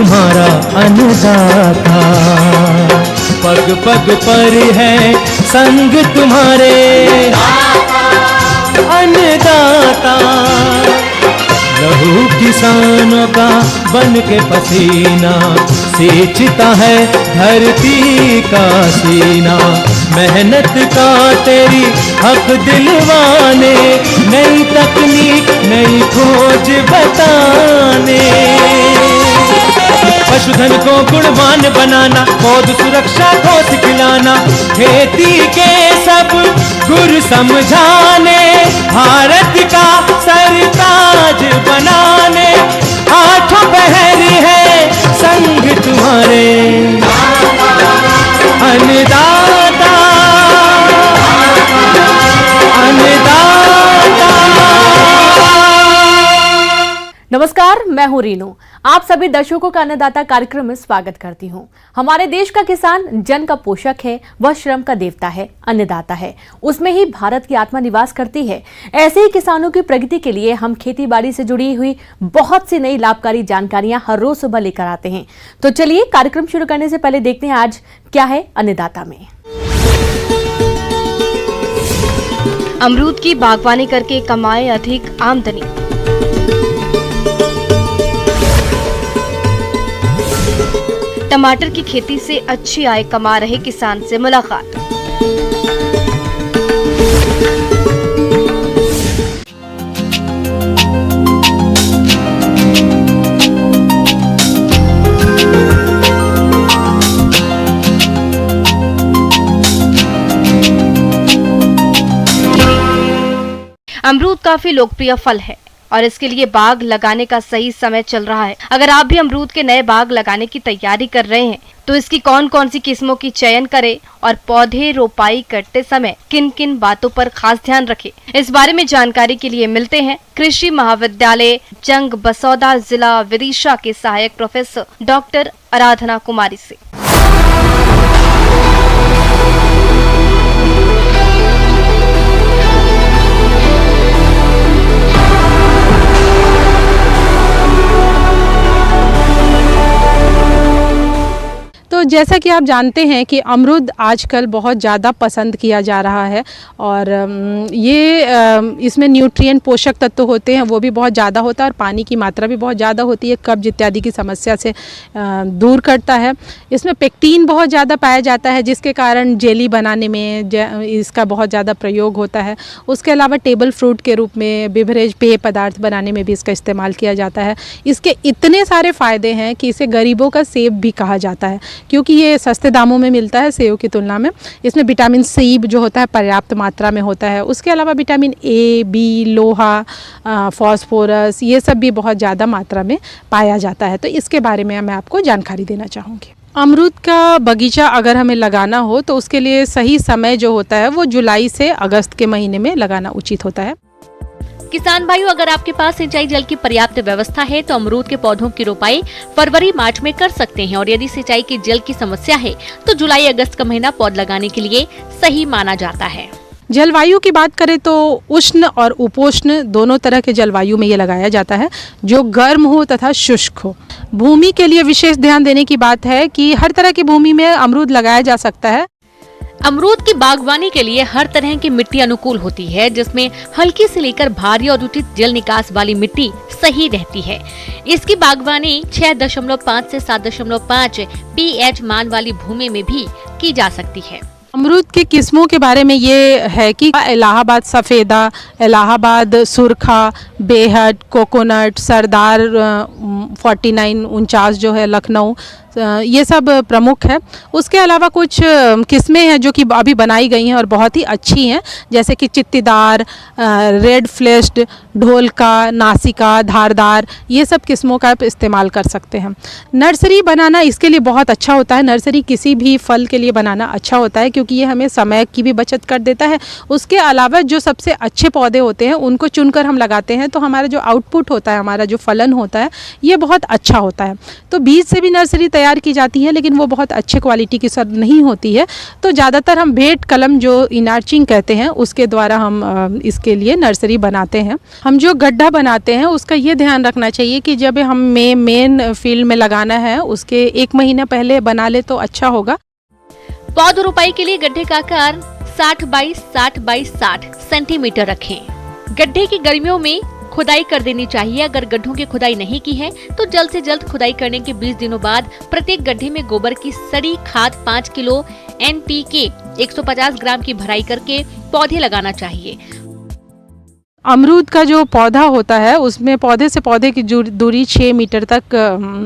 तुम्हारा अन्नदाता। पग पग पर है संग तुम्हारे अन्नदाता। लहू किसानों का बन के पसीना सींचता है धरती का सीना। मेहनत का तेरी हक दिलवाने, नई तकनीक नई खोज बताने। पशुधन को गुणवान बनाना, पौध सुरक्षा को सिखलाना, खेती के सब गुर समझाने, भारत का सरताज बनाने। आठों पहर है संग तुम्हारे अन्नदाता अन्नदाता। नमस्कार, मैं हूं रीनू। आप सभी दर्शकों का अन्नदाता कार्यक्रम में स्वागत करती हूं। हमारे देश का किसान जन का पोषक है, वह श्रम का देवता है, अन्नदाता है। उसमें ही भारत की आत्मा निवास करती है। ऐसे ही किसानों की प्रगति के लिए हम खेती बाड़ी से जुड़ी हुई बहुत सी नई लाभकारी जानकारियां हर रोज सुबह लेकर आते हैं। तो चलिए कार्यक्रम शुरू करने से पहले देखते हैं आज क्या है अन्नदाता में। अमरूद की बागवानी करके कमाए अधिक आमदनी। टमाटर की खेती से अच्छी आय कमा रहे किसान से मुलाकात। अमरूद काफी लोकप्रिय फल है और इसके लिए बाग लगाने का सही समय चल रहा है। अगर आप भी अमरूद के नए बाग लगाने की तैयारी कर रहे हैं तो इसकी कौन कौन सी किस्मों की चयन करें और पौधे रोपाई करते समय किन किन बातों पर खास ध्यान रखें, इस बारे में जानकारी के लिए मिलते हैं कृषि महाविद्यालय जंग बसौदा जिला विदिशा के सहायक प्रोफेसर डॉक्टर आराधना कुमारी से। तो जैसा कि आप जानते हैं कि अमरूद आजकल बहुत ज़्यादा पसंद किया जा रहा है और इसमें न्यूट्रिएंट पोषक तत्व होते हैं, वो भी बहुत ज़्यादा होता है और पानी की मात्रा भी बहुत ज़्यादा होती है, कब्ज इत्यादि की समस्या से दूर करता है। इसमें पेक्टिन बहुत ज़्यादा पाया जाता है जिसके कारण जेली बनाने में इसका बहुत ज़्यादा प्रयोग होता है। उसके अलावा टेबल फ्रूट के रूप में बिवरेज पेय पदार्थ बनाने में भी इसका इस्तेमाल किया जाता है। इसके इतने सारे फ़ायदे हैं कि इसे गरीबों का सेब भी कहा जाता है क्योंकि ये सस्ते दामों में मिलता है सेब की तुलना में। इसमें विटामिन सी जो होता है पर्याप्त मात्रा में होता है। उसके अलावा विटामिन ए, बी, लोहा, फॉस्फोरस, ये सब भी बहुत ज़्यादा मात्रा में पाया जाता है। तो इसके बारे में मैं आपको जानकारी देना चाहूँगी। अमरूद का बगीचा अगर हमें लगाना हो तो उसके लिए सही समय जो होता है वो जुलाई से अगस्त के महीने में लगाना उचित होता है। किसान भाइयों, अगर आपके पास सिंचाई जल की पर्याप्त व्यवस्था है तो अमरूद के पौधों की रोपाई फरवरी मार्च में कर सकते हैं और यदि सिंचाई की जल की समस्या है तो जुलाई अगस्त का महीना पौध लगाने के लिए सही माना जाता है। जलवायु की बात करें तो उष्ण और उपोष्ण दोनों तरह के जलवायु में ये लगाया जाता है, जो गर्म हो तथा शुष्क हो। भूमि के लिए विशेष ध्यान देने की बात है कि हर तरह की भूमि में अमरूद लगाया जा सकता है। अमरूद की बागवानी के लिए हर तरह की मिट्टी अनुकूल होती है, जिसमें हल्की से लेकर भारी और उचित जल निकास वाली मिट्टी सही रहती है। इसकी बागवानी 6.5 से 7.5 pH मान वाली भूमि में भी की जा सकती है। अमरूद की किस्मों के बारे में ये है कि इलाहाबाद सफ़ेदा, इलाहाबाद सुरखा, बेहद, कोकोनट, सरदार 4949 जो है लखनऊ, ये सब प्रमुख है। उसके अलावा कुछ किस्में हैं जो कि अभी बनाई गई हैं और बहुत ही अच्छी हैं, जैसे कि चित्तीदार, रेड फ्लेश्ड, ढोलका, नासिका, धारदार, ये सब किस्मों का आप इस्तेमाल कर सकते हैं। नर्सरी बनाना इसके लिए बहुत अच्छा होता है। नर्सरी किसी भी फल के लिए बनाना अच्छा होता है क्योंकि ये हमें समय की भी बचत कर देता है। उसके अलावा जो सबसे अच्छे पौधे होते हैं उनको चुनकर हम लगाते हैं तो हमारा जो आउटपुट होता है, हमारा जो फलन होता है, ये बहुत अच्छा होता है। तो बीज से भी नर्सरी तैयार तैयार की जाती हैं, लेकिन वो बहुत अच्छे क्वालिटी की सर नहीं होती है। तो ज़्यादातर हम भेट कलम जो इनार्चिंग कहते हैं उसके द्वारा हम इसके लिए नर्सरी बनाते हैं। हम जो गड्ढा बनाते हैं उसका ये ध्यान रखना चाहिए कि जब हम मेन फील्ड में लगाना है उसके 1 महीना पहले बना ले तो अच्छा होगा। पौध रोपाई के लिए गड्ढे का आकार 60 बाई 60 बाई 60 सेंटीमीटर रखें। गड्ढे की गर्मियों में खुदाई कर देनी चाहिए। अगर गड्ढों की खुदाई नहीं की है तो जल्द से जल्द खुदाई करने के 20 दिनों बाद प्रत्येक गड्ढे में गोबर की सड़ी खाद 5 किलो NPK 150 ग्राम की भराई करके पौधे लगाना चाहिए। अमरूद का जो पौधा होता है उसमें पौधे से पौधे की दूरी 6 मीटर तक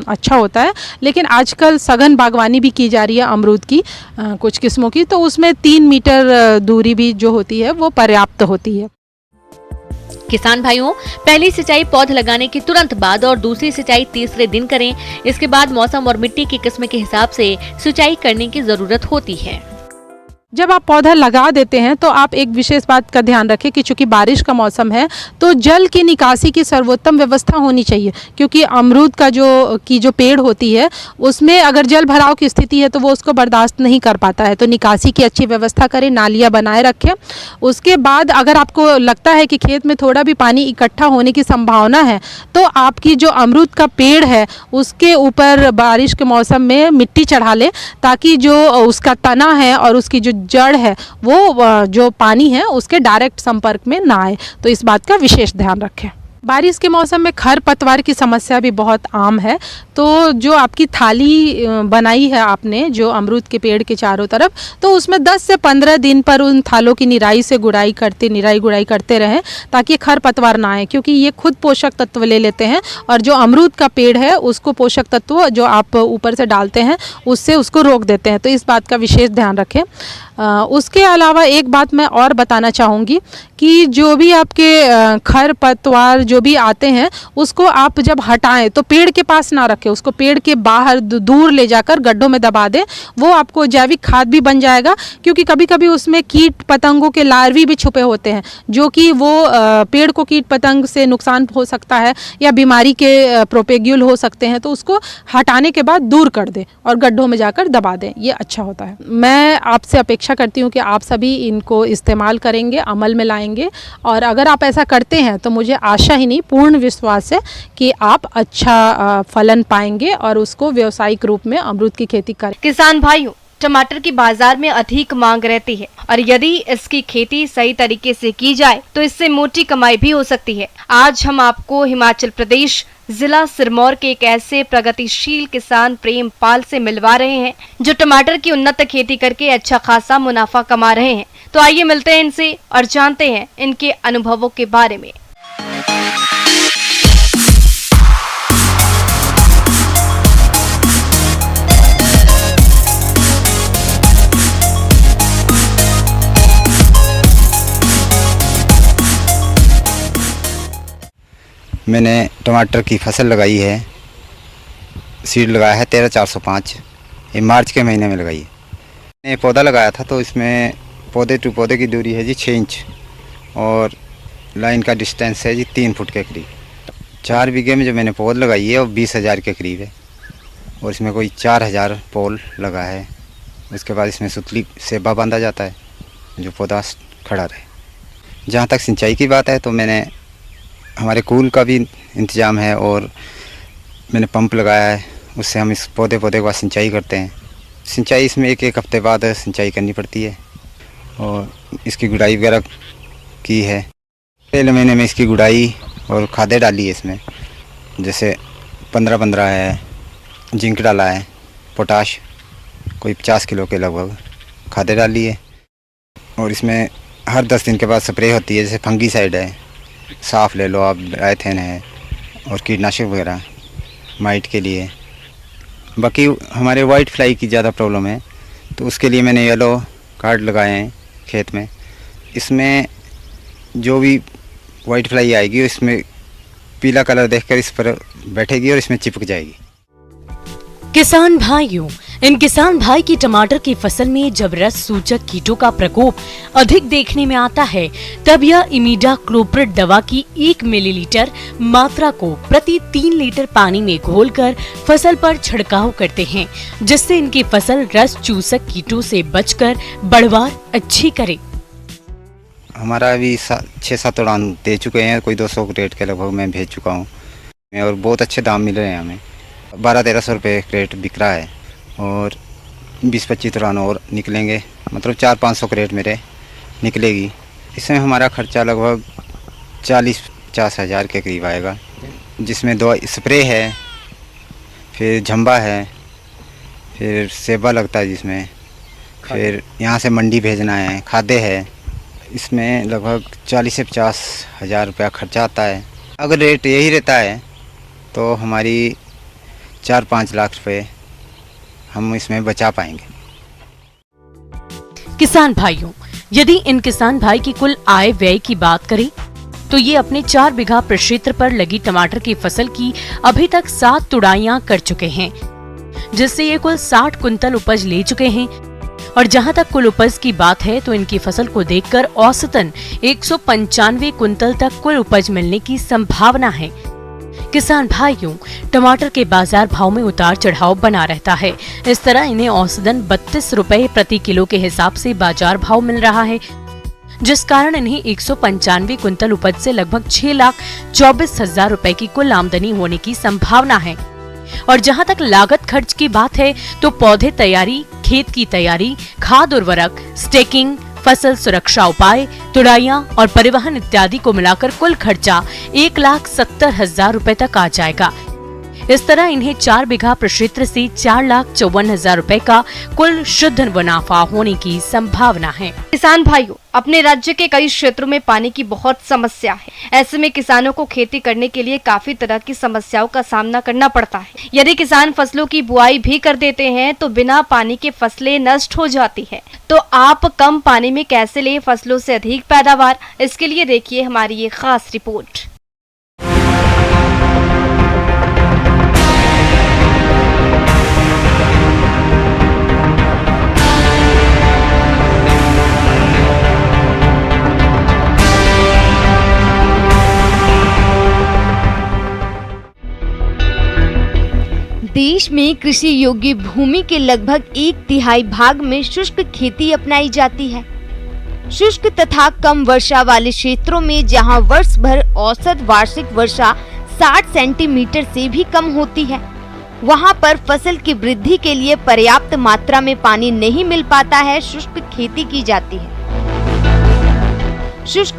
अच्छा होता है, लेकिन आजकल सघन बागवानी भी की जा रही है अमरूद की कुछ किस्मों की, तो उसमें 3 मीटर दूरी भी जो होती है वो पर्याप्त होती है। किसान भाइयों, पहली सिंचाई पौध लगाने के तुरंत बाद और दूसरी सिंचाई तीसरे दिन करें। इसके बाद मौसम और मिट्टी की किस्म के हिसाब से सिंचाई करने की जरूरत होती है। जब आप पौधा लगा देते हैं तो आप एक विशेष बात का ध्यान रखें कि चूंकि बारिश का मौसम है तो जल की निकासी की सर्वोत्तम व्यवस्था होनी चाहिए, क्योंकि अमरूद का जो पेड़ होती है उसमें अगर जल भराव की स्थिति है तो वो उसको बर्दाश्त नहीं कर पाता है। तो निकासी की अच्छी व्यवस्था करें, नालियाँ बनाए रखें। उसके बाद अगर आपको लगता है कि खेत में थोड़ा भी पानी इकट्ठा होने की संभावना है तो आपकी जो अमरूद का पेड़ है उसके ऊपर बारिश के मौसम में मिट्टी चढ़ा लें, ताकि जो उसका तना है और उसकी जो जड़ है वो जो पानी है उसके डायरेक्ट संपर्क में ना आए। तो इस बात का विशेष ध्यान रखें। बारिश के मौसम में खरपतवार की समस्या भी बहुत आम है। तो जो आपकी थाली बनाई है आपने जो अमरूद के पेड़ के चारों तरफ, तो उसमें 10 से 15 दिन पर उन थालों की निराई गुड़ाई करते रहें, ताकि खरपतवार ना आए, क्योंकि ये खुद पोषक तत्व ले लेते हैं और जो अमरूद का पेड़ है उसको पोषक तत्व जो आप ऊपर से डालते हैं उससे उसको रोक देते हैं। तो इस बात का विशेष ध्यान रखें। उसके अलावा एक बात मैं और बताना चाहूँगी कि जो भी आपके खरपतवार जो भी आते हैं उसको आप जब हटाएं तो पेड़ के पास ना रखें, उसको पेड़ के बाहर दूर ले जाकर गड्ढों में दबा दें। वो आपको जैविक खाद भी बन जाएगा, क्योंकि कभी कभी उसमें कीट पतंगों के लार्वी भी छुपे होते हैं जो कि वो पेड़ को कीट पतंग से नुकसान हो सकता है या बीमारी के प्रोपेग्यूल हो सकते हैं। तो उसको हटाने के बाद दूर कर दें और गड्ढों में जाकर दबा दें, ये अच्छा होता है। मैं आपसे अपेक्षा करती हूँ कि आप सभी इनको इस्तेमाल करेंगे, अमल में लाएंगे, और अगर आप ऐसा करते हैं तो मुझे आशा ही नहीं पूर्ण विश्वास है कि आप अच्छा फलन पाएंगे और उसको व्यावसायिक रूप में अमरूद की खेती करें। किसान भाइयों, टमाटर की बाजार में अधिक मांग रहती है और यदि इसकी खेती सही तरीके से की जाए तो इससे मोटी कमाई भी हो सकती है। आज हम आपको हिमाचल प्रदेश जिला सिरमौर के एक ऐसे प्रगतिशील किसान प्रेम पाल से मिलवा रहे हैं जो टमाटर की उन्नत खेती करके अच्छा खासा मुनाफा कमा रहे हैं। तो आइए मिलते हैं इनसे और जानते हैं इनके अनुभवों के बारे में। मैंने टमाटर की फसल लगाई है, सीड लगाया है 13-405, ये मार्च के महीने में लगाई है। मैंने पौधा लगाया था तो इसमें पौधे टू पौधे की दूरी है जी 6 इंच और लाइन का डिस्टेंस है जी 3 फुट के करीब। 4 बीघे में जो मैंने पौध लगाई है वो 20,000 के करीब है और इसमें कोई 4,000 पोल लगा है। उसके बाद इसमें सुतली सेबा बांधा जाता है जो पौधा खड़ा रहे। जहाँ तक सिंचाई की बात है तो मैंने हमारे कूल का भी इंतज़ाम है और मैंने पंप लगाया है, उससे हम इस पौधे को सिंचाई करते हैं। सिंचाई इसमें एक हफ्ते बाद सिंचाई करनी पड़ती है और इसकी गुड़ाई वगैरह की है। पहले महीने में इसकी गुड़ाई और खादें डाली है इसमें, जैसे 15-15 है, जिंक डाला है, पोटाश कोई 50 किलो के लगभग खादें डाली है और इसमें हर 10 दिन के बाद स्प्रे होती है। जैसे फंगीसाइड है, साफ ले लो आप, डायथेन है और कीटनाशक वगैरह माइट के लिए। बाकी हमारे वाइट फ्लाई की ज़्यादा प्रॉब्लम है तो उसके लिए मैंने येलो कार्ड लगाए हैं खेत में। इसमें जो भी वाइट फ्लाई आएगी इसमें पीला कलर देखकर इस पर बैठेगी और इसमें चिपक जाएगी। किसान भाइयों, इन किसान भाई की टमाटर की फसल में जब रस सूचक कीटों का प्रकोप अधिक देखने में आता है, तब यह इमिडाक्लोप्रिड दवा की 1 मिलीलीटर मात्रा को प्रति 3 लीटर पानी में घोलकर फसल पर छिड़काव करते हैं, जिससे इनकी फसल रस चूसक कीटों से बचकर बढ़वार अच्छी करे। हमारा अभी 6-7 उड़ान दे चुके हैं, कोई 200 क्रेट के लगभग मैं भेज चुका हूँ और बहुत अच्छे दाम मिल रहे हैं हमें। 1200-1300 रुपये क्रेट बिक रहा है और 20-25 उड़ान और निकलेंगे, मतलब 400-500 क्रेट मेरे निकलेगी। इसमें हमारा खर्चा लगभग 40-50 हज़ार के करीब आएगा, जिसमें 2 स्प्रे है, फिर झंबा है, फिर सेबा लगता है जिसमें, फिर यहाँ से मंडी भेजना है, खादे है। इसमें लगभग 40 से 50 हज़ार रुपया खर्चा आता है। अगर रेट यही रहता है तो हमारी 4-5 लाख रुपए हम इसमें बचा पाएंगे। किसान भाइयों, यदि इन किसान भाई की कुल आय व्यय की बात करें तो ये अपने 4 बीघा प्रक्षेत्र पर लगी टमाटर की फसल की अभी तक 7 तुड़ाइयां कर चुके हैं, जिससे ये कुल 60 कुंतल उपज ले चुके हैं। और जहां तक कुल उपज की बात है तो इनकी फसल को देखकर औसतन 195 कुंतल तक कुल उपज मिलने की संभावना है। किसान भाइयों, टमाटर के बाजार भाव में उतार चढ़ाव बना रहता है। इस तरह इन्हें औसतन 32 रुपए प्रति किलो के हिसाब से बाजार भाव मिल रहा है, जिस कारण इन्हें 195 कुंतल उपज से लगभग 6,24,000 रुपए की कुल आमदनी होने की संभावना है। और जहां तक लागत खर्च की बात है तो पौधे तैयारी, खेत की तैयारी, खाद उर्वरक, स्टेकिंग, फसल सुरक्षा उपाय, तुड़ाइयां और परिवहन इत्यादि को मिलाकर कुल खर्चा 1,70,000 रुपए तक आ जाएगा। इस तरह इन्हें 4 बीघा प्रक्षेत्र से 4,54,000 रुपए का कुल शुद्ध मुनाफा होने की संभावना है। किसान भाइयों, अपने राज्य के कई क्षेत्रों में पानी की बहुत समस्या है। ऐसे में किसानों को खेती करने के लिए काफी तरह की समस्याओं का सामना करना पड़ता है। यदि किसान फसलों की बुआई भी कर देते हैं तो बिना पानी के फसलें नष्ट हो जाती है। तो आप कम पानी में कैसे लें फसलों से अधिक पैदावार, इसके लिए देखिए हमारी ये खास रिपोर्ट। देश में कृषि योग्य भूमि के लगभग 1/3 भाग में शुष्क खेती अपनाई जाती है। शुष्क तथा कम वर्षा वाले क्षेत्रों में जहां वर्ष भर औसत वार्षिक वर्षा 60 सेंटीमीटर से भी कम होती है, वहां पर फसल की वृद्धि के लिए पर्याप्त मात्रा में पानी नहीं मिल पाता है। शुष्क खेती की जाती है। शुष्क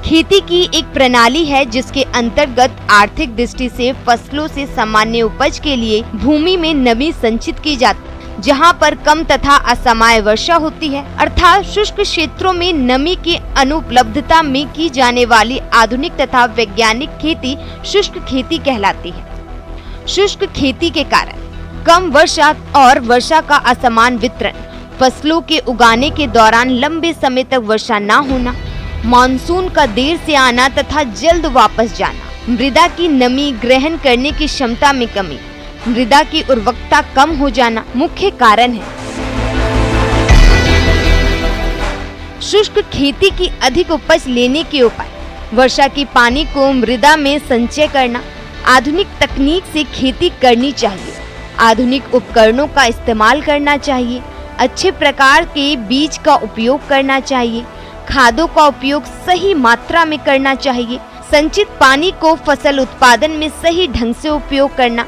खेती की एक प्रणाली है जिसके अंतर्गत आर्थिक दृष्टि से फसलों से सामान्य उपज के लिए भूमि में नमी संचित की जाती है, जहां पर कम तथा असमय वर्षा होती है। अर्थात शुष्क क्षेत्रों में नमी की अनुपलब्धता में की जाने वाली आधुनिक तथा वैज्ञानिक खेती शुष्क खेती कहलाती है। शुष्क खेती के कारण कम वर्षा और वर्षा का असमान वितरण, फसलों के उगाने के दौरान लंबे समय तक वर्षा न होना, मानसून का देर से आना तथा जल्द वापस जाना, मृदा की नमी ग्रहण करने की क्षमता में कमी, मृदा की उर्वरकता कम हो जाना मुख्य कारण है। शुष्क खेती की अधिक उपज लेने के उपाय: वर्षा की पानी को मृदा में संचय करना, आधुनिक तकनीक से खेती करनी चाहिए, आधुनिक उपकरणों का इस्तेमाल करना चाहिए, अच्छे प्रकार के बीज का उपयोग करना चाहिए, खादों का उपयोग सही मात्रा में करना चाहिए, संचित पानी को फसल उत्पादन में सही ढंग से उपयोग करना,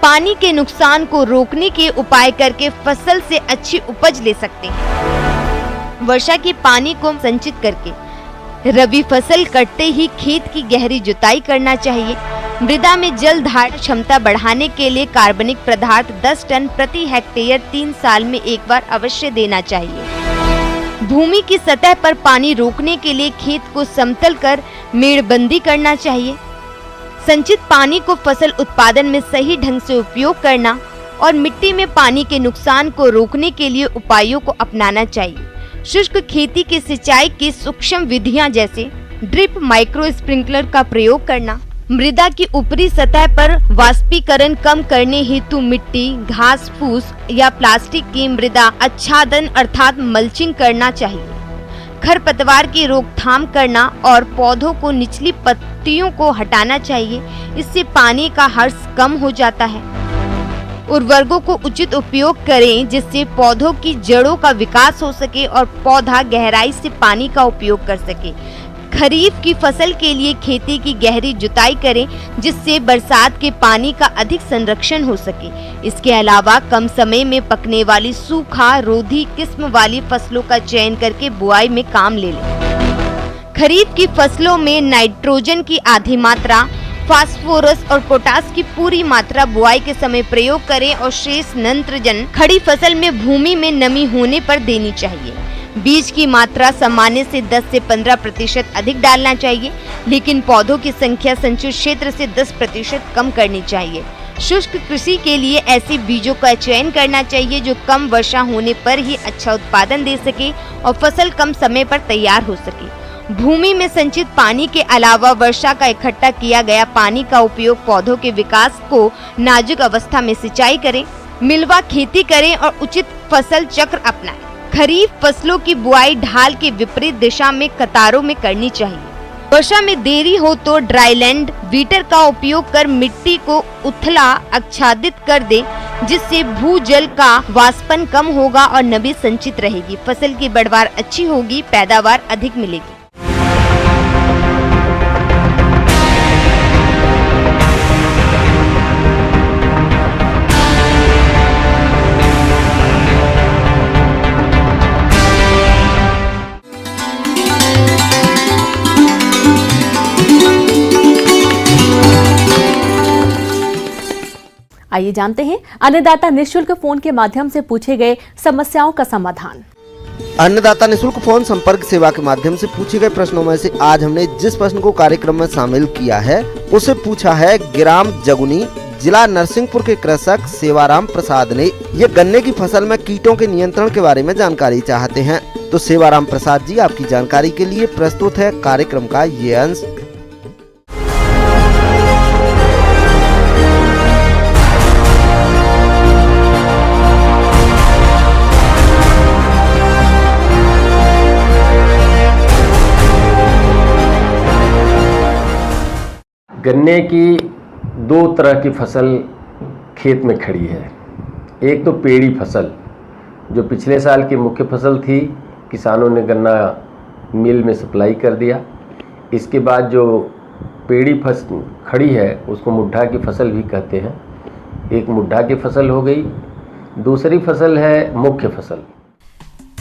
पानी के नुकसान को रोकने के उपाय करके फसल से अच्छी उपज ले सकते हैं। वर्षा के पानी को संचित करके रबी फसल कटते ही खेत की गहरी जुताई करना चाहिए। मृदा में जल धारण क्षमता बढ़ाने के लिए कार्बनिक पदार्थ 10 टन प्रति हेक्टेयर 3 साल में एक बार अवश्य देना चाहिए। भूमि की सतह पर पानी रोकने के लिए खेत को समतल कर मेड़बंदी करना चाहिए। संचित पानी को फसल उत्पादन में सही ढंग से उपयोग करना और मिट्टी में पानी के नुकसान को रोकने के लिए उपायों को अपनाना चाहिए। शुष्क खेती की सिंचाई की सूक्ष्म विधियां जैसे ड्रिप, माइक्रो स्प्रिंकलर का प्रयोग करना, मृदा की ऊपरी सतह पर वाष्पीकरण कम करने हेतु मिट्टी, घास फूस या प्लास्टिक की मृदा आच्छादन अर्थात मल्चिंग करना चाहिए। खरपतवार की रोकथाम करना और पौधों को निचली पत्तियों को हटाना चाहिए, इससे पानी का हर्ष कम हो जाता है। उर्वरकों को उचित उपयोग करें जिससे पौधों की जड़ों का विकास हो सके और पौधा गहराई से पानी का उपयोग कर सके। खरीफ की फसल के लिए खेती की गहरी जुताई करें जिससे बरसात के पानी का अधिक संरक्षण हो सके। इसके अलावा कम समय में पकने वाली सूखा रोधी किस्म वाली फसलों का चयन करके बुआई में काम ले लें। खरीफ की फसलों में नाइट्रोजन की आधी मात्रा, फास्फोरस और पोटास की पूरी मात्रा बुआई के समय प्रयोग करें और शेष नाइट्रोजन खड़ी फसल में भूमि में नमी होने पर देनी चाहिए। बीज की मात्रा सामान्य से 10 से 15% अधिक डालना चाहिए, लेकिन पौधों की संख्या संचित क्षेत्र से 10% कम करनी चाहिए। शुष्क कृषि के लिए ऐसे बीजों का चयन करना चाहिए जो कम वर्षा होने पर ही अच्छा उत्पादन दे सके और फसल कम समय पर तैयार हो सके। भूमि में संचित पानी के अलावा वर्षा का इकट्ठा किया गया पानी का उपयोग पौधों के विकास को नाजुक अवस्था में सिंचाई करें। मिलवा खेती करें और उचित फसल चक्र अपनाएं। खरीफ फसलों की बुआई ढाल के विपरीत दिशा में कतारों में करनी चाहिए। वर्षा में देरी हो तो ड्राईलैंड वीटर का उपयोग कर मिट्टी को उथला आच्छादित कर दें जिससे भूजल का वाष्पन कम होगा और नमी संचित रहेगी। फसल की पैदावार अच्छी होगी, पैदावार अधिक मिलेगी। आइए जानते हैं अन्नदाता निःशुल्क फोन के माध्यम से पूछे गए समस्याओं का समाधान। अन्नदाता निःशुल्क फोन संपर्क सेवा के माध्यम से पूछे गए प्रश्नों में से आज हमने जिस प्रश्न को कार्यक्रम में शामिल किया है उसे पूछा है ग्राम जगुनी, जिला नरसिंहपुर के कृषक सेवाराम प्रसाद ने। ये गन्ने की फसल में कीटों के नियंत्रण के बारे में जानकारी चाहते हैं। तो सेवाराम प्रसाद जी, आपकी जानकारी के लिए प्रस्तुत है कार्यक्रम का ये अंश। गन्ने की दो तरह की फसल खेत में खड़ी है। एक तो पेड़ी फसल जो पिछले साल की मुख्य फसल थी, किसानों ने गन्ना मिल में सप्लाई कर दिया। इसके बाद जो पेड़ी फसल खड़ी है उसको मुड्ढा की फसल भी कहते हैं। एक मुड्ढा की फसल हो गई, दूसरी फसल है मुख्य फसल।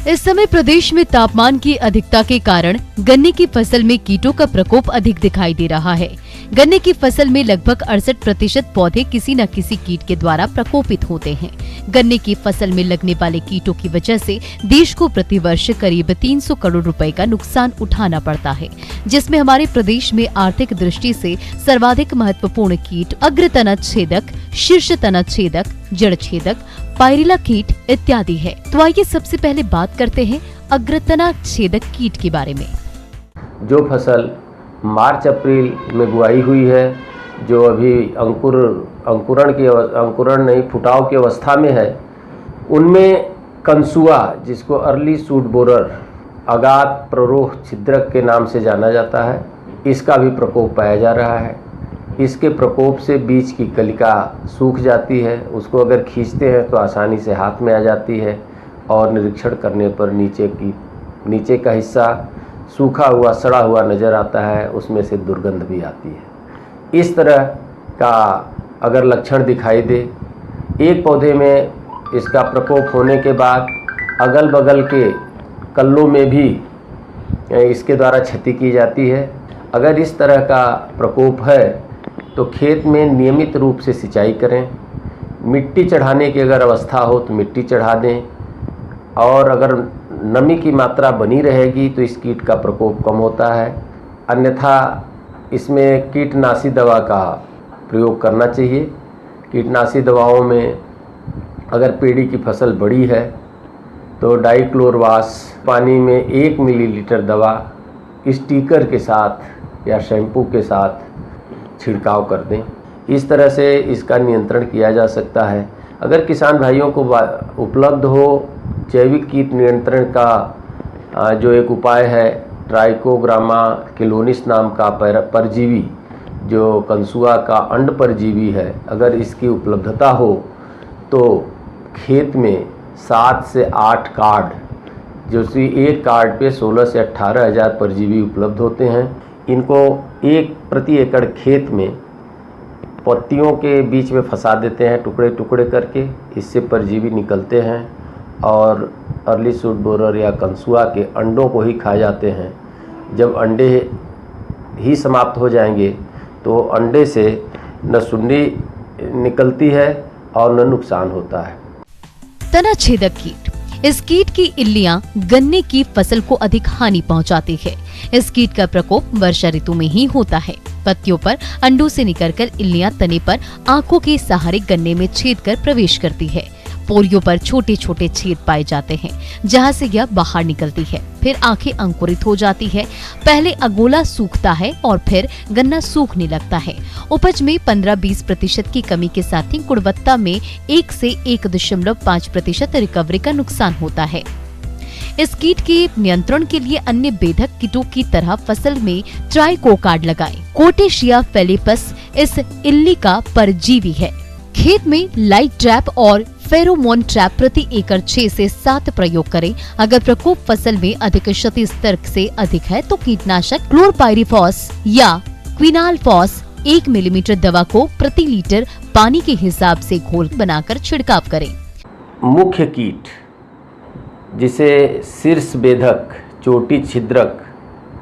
इस समय प्रदेश में तापमान की अधिकता के कारण गन्ने की फसल में कीटों का प्रकोप अधिक दिखाई दे रहा है। गन्ने की फसल में लगभग 68% पौधे किसी न किसी कीट के द्वारा प्रकोपित होते हैं। गन्ने की फसल में लगने वाले कीटों की वजह से देश को प्रतिवर्ष करीब 300 करोड़ रुपए का नुकसान उठाना पड़ता है, जिसमें हमारे प्रदेश में आर्थिक दृष्टि से सर्वाधिक महत्वपूर्ण कीट अग्रतना छेदक, शीर्ष तना छेदक, जड़ छेदक, पायरिला कीट इत्यादि है। तो आइए सबसे पहले बात करते हैं अग्रतना छेदक कीट के बारे में। जो फसल मार्च अप्रैल में बुआई हुई है, जो अभी फुटाव की अवस्था में है, उनमें कंसुआ, जिसको अर्ली सूट बोरर अगाध प्ररोह छिद्रक के नाम से जाना जाता है, इसका भी प्रकोप पाया जा रहा है। इसके प्रकोप से बीज की कलिका सूख जाती है। उसको अगर खींचते हैं तो आसानी से हाथ में आ जाती है और निरीक्षण करने पर नीचे का हिस्सा सूखा हुआ, सड़ा हुआ नज़र आता है, उसमें से दुर्गंध भी आती है। इस तरह का अगर लक्षण दिखाई दे, एक पौधे में इसका प्रकोप होने के बाद अगल बगल के कल्लों में भी इसके द्वारा क्षति की जाती है। अगर इस तरह का प्रकोप है तो खेत में नियमित रूप से सिंचाई करें। मिट्टी चढ़ाने की अगर अवस्था हो तो मिट्टी चढ़ा दें, और अगर नमी की मात्रा बनी रहेगी तो इस कीट का प्रकोप कम होता है। अन्यथा इसमें कीटनाशी दवा का प्रयोग करना चाहिए। कीटनाशी दवाओं में अगर पेड़ी की फसल बड़ी है तो डाइक्लोरवास पानी में 1 मिलीलीटर दवा स्टिकर के साथ या शैम्पू के साथ छिड़काव कर दें। इस तरह से इसका नियंत्रण किया जा सकता है। अगर किसान भाइयों को उपलब्ध हो जैविक कीट नियंत्रण का जो एक उपाय है, ट्राइकोग्रामा किलोनिस नाम का परजीवी जो कंसुआ का अंड परजीवी है, अगर इसकी उपलब्धता हो तो खेत में 7 से 8 कार्ड, जो एक कार्ड पे 16 से 18 हज़ार परजीवी उपलब्ध होते हैं। इनको प्रति एकड़ खेत में पत्तियों के बीच में फंसा देते हैं टुकड़े टुकड़े करके, इससे परजीवी निकलते हैं और अर्ली सूट बोरर या कंसुआ के अंडों को ही खा जाते हैं। जब अंडे ही समाप्त हो जाएंगे तो अंडे से न सुंडी निकलती है और न नुकसान होता है। तना छेदक कीट, इस कीट की इल्लियां गन्ने की फसल को अधिक हानि पहुंचाती है। इस कीट का प्रकोप वर्षा ऋतु में ही होता है। पत्तियों पर अंडों से निकलकर इल्लियां तने पर आंखों के सहारे गन्ने में छेद कर प्रवेश करती है। पोलियों पर छोटे छोटे छेद पाए जाते हैं जहां से यह बाहर निकलती है। फिर आंखें अंकुरित हो जाती है। पहले अगोला सूखता है और फिर गन्ना सूखने लगता है। उपज में 15-20% की कमी के साथ ही गुणवत्ता में 1 से 1.5% रिकवरी का नुकसान होता है। इस कीट के नियंत्रण के लिए अन्य बेधक कीटों की तरह फसल में ट्राइकोकार्ड लगाएं। कोटेशिया फेलिपस इस इल्ली का परजीवी है। खेत में लाइट ट्रैप और फेरोमोन ट्रैप प्रति एकड़ 6 से 7 प्रयोग करें। अगर प्रकोप फसल में अधिक क्षति स्तर से अधिक है तो कीटनाशक क्लोरपाइरिफॉस या क्विनालफॉस 1 मिलीमीटर दवा को प्रति लीटर पानी के हिसाब से घोल बनाकर छिड़काव करें। मुख्य कीट जिसे शीर्ष बेधक, चोटी छिद्रक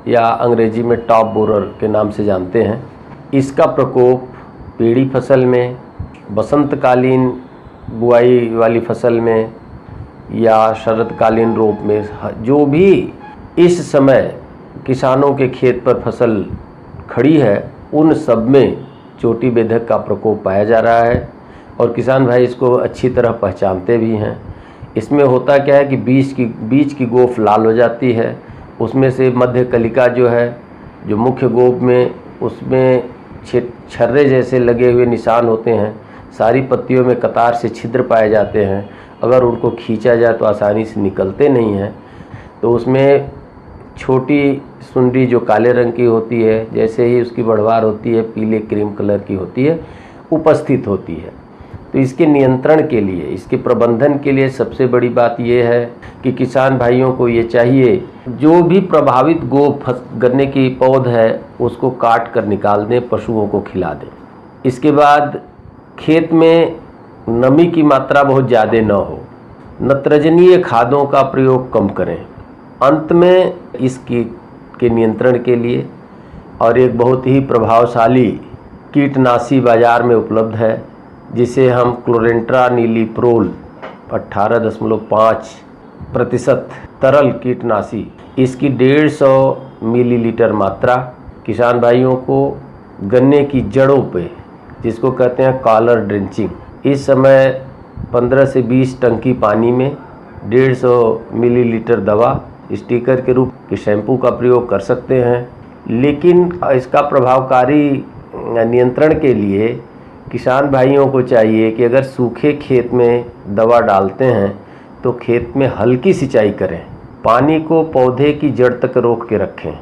या अंग्रेजी में टॉप बोरर के नाम से जानते हैं, इसका प्रकोप पेड़ी फसल में, बसंतकालीन बुआई वाली फसल में या शरदकालीन रोप में, जो भी इस समय किसानों के खेत पर फसल खड़ी है उन सब में चोटी बेधक का प्रकोप पाया जा रहा है और किसान भाई इसको अच्छी तरह पहचानते भी हैं। इसमें होता क्या है कि बीज की गोफ लाल हो जाती है, उसमें से मध्य कलिका जो है, जो मुख्य गोफ में, उसमें छर्रे जैसे लगे हुए निशान होते हैं। सारी पत्तियों में कतार से छिद्र पाए जाते हैं। अगर उनको खींचा जाए तो आसानी से निकलते नहीं हैं। तो उसमें छोटी सुंडी जो काले रंग की होती है, जैसे ही उसकी बढ़वार होती है पीले क्रीम कलर की होती है, उपस्थित होती है। तो इसके नियंत्रण के लिए, इसके प्रबंधन के लिए सबसे बड़ी बात यह है कि किसान भाइयों को ये चाहिए, जो भी प्रभावित गन्ने की पौध है उसको काट कर निकाल दें, पशुओं को खिला दें। इसके बाद खेत में नमी की मात्रा बहुत ज़्यादा न हो, नत्रजनीय खादों का प्रयोग कम करें। अंत में इस कीट के नियंत्रण के लिए और एक बहुत ही प्रभावशाली कीटनाशी बाज़ार में उपलब्ध है, जिसे हम क्लोरेंट्रा नीलीप्रोल 18.5% तरल कीटनाशी, इसकी 150 मिलीलीटर मात्रा किसान भाइयों को गन्ने की जड़ों पे, जिसको कहते हैं कॉलर ड्रेंचिंग, इस समय 15 से 20 टंकी पानी में 150 मिलीलीटर दवा स्टिकर के रूप के शैम्पू का प्रयोग कर सकते हैं। लेकिन इसका प्रभावकारी नियंत्रण के लिए किसान भाइयों को चाहिए कि अगर सूखे खेत में दवा डालते हैं तो खेत में हल्की सिंचाई करें, पानी को पौधे की जड़ तक रोक के रखें।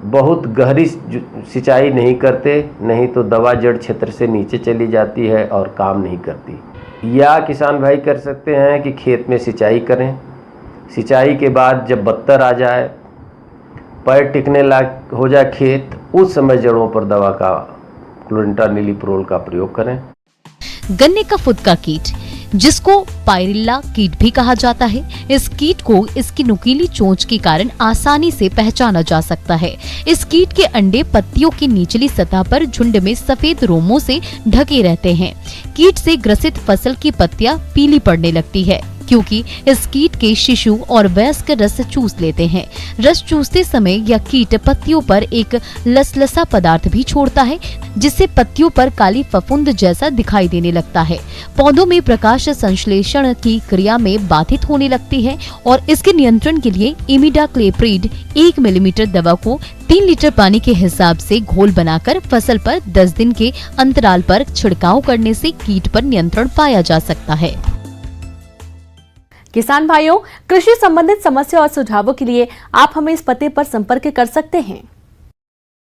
बहुत गहरी सिंचाई नहीं करते, नहीं तो दवा जड़ क्षेत्र से नीचे चली जाती है और काम नहीं करती। या किसान भाई कर सकते हैं कि खेत में सिंचाई करें, सिंचाई के बाद जब बत्तर आ जाए, पैर टिकने लायक हो जाए खेत, उस समय जड़ों पर दवा का क्लोरेंट्रा नीलीप्रोल का प्रयोग करें। गन्ने का फुदका कीट, जिसको पायरिल्ला कीट भी कहा जाता है, इस कीट को इसकी नुकीली चोंच के कारण आसानी से पहचाना जा सकता है। इस कीट के अंडे पत्तियों की निचली सतह पर झुंड में सफेद रोमों से ढके रहते हैं। कीट से ग्रसित फसल की पत्तियां पीली पड़ने लगती है। क्योंकि इस कीट के शिशु और वयस्क रस चूस लेते हैं। रस चूसते समय यह कीट पत्तियों पर एक लसलसा पदार्थ भी छोड़ता है, जिससे पत्तियों पर काली फफूंद जैसा दिखाई देने लगता है। पौधों में प्रकाश संश्लेषण की क्रिया में बाधित होने लगती है और इसके नियंत्रण के लिए इमिडाक्लोप्रिड 1 मिलीमीटर दवा को 3 लीटर पानी के हिसाब से घोल बनाकर फसल पर 10 दिन के अंतराल पर छिड़काव करने से कीट पर नियंत्रण पाया जा सकता है। किसान भाइयों, कृषि संबंधित समस्या और सुझावों के लिए आप हमें इस पते पर संपर्क कर सकते हैं।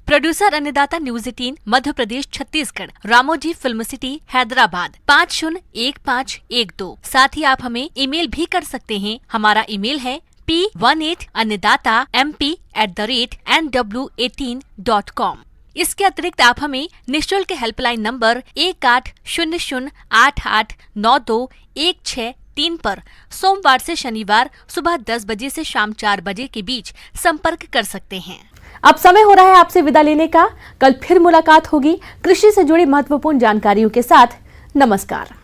प्रोड्यूसर अन्नदाता news 18 Madhya Pradesh Chhattisgarh, Ramoji film city Hyderabad 501512। साथ ही आप हमें ईमेल भी कर सकते हैं। हमारा ईमेल है p18annadatamp@nw18.com। इसके अतिरिक्त आप हमें निःशुल्क हेल्पलाइन नंबर 1800889216 पर सोमवार से शनिवार सुबह 10 बजे से शाम 4 बजे के बीच संपर्क कर सकते हैं। अब समय हो रहा है आपसे विदा लेने का। कल फिर मुलाकात होगी कृषि से जुड़ी महत्वपूर्ण जानकारियों के साथ। नमस्कार।